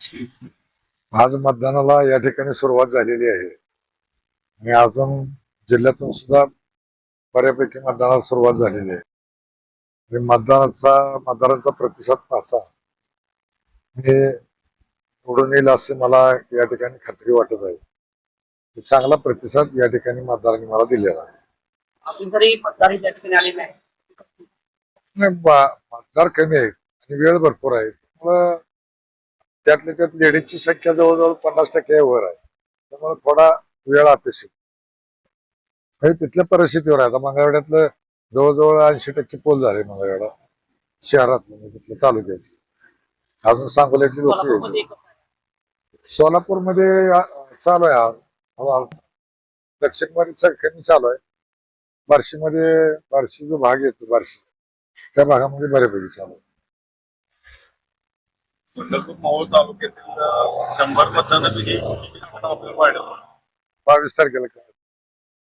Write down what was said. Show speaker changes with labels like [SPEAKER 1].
[SPEAKER 1] आज मतदानाला या ठिकाणी सुरुवात झालेली आहे आणि अजून जिल्ह्यातून सुद्धा बऱ्यापैकी मतदानाला सुरुवात झालेली आहे आणि मतदारांचा प्रतिसाद पाहता हे निवडून येईल असे मला या ठिकाणी खात्री वाटत आहे. चांगला प्रतिसाद या ठिकाणी मतदारांनी मला दिलेला आहे.
[SPEAKER 2] अजून तरी मतदार या ठिकाणी आले नाही.
[SPEAKER 1] मतदार कमी आहेत आणि वेळ भरपूर आहे, त्यामुळं त्यातल्या त्यात लेडीजची संख्या जवळजवळ 50% वर आहे, त्यामुळे थोडा वेळ अपेक्षित आहे. तिथल्या परिस्थितीवर आहे. आता मंगळवेढ्यातलं जवळजवळ 80% पोल झाले मंगळवेढा शहरातलं, म्हणजे तिथल्या तालुक्याचे. अजून सांगोल्यातली लोक
[SPEAKER 2] सोलापूरमध्ये
[SPEAKER 1] यायची. सोलापूरमध्ये चालू आहे हळूहळू. दक्षिणमध्ये कमी चालू आहे. बार्शी जो भाग येतो बार्शी त्या भागामध्ये बऱ्यापैकी चालू आहे.
[SPEAKER 3] पंढरपूर मावळ तालुक्यातील 100 मतदानापैकी 22 तारखेला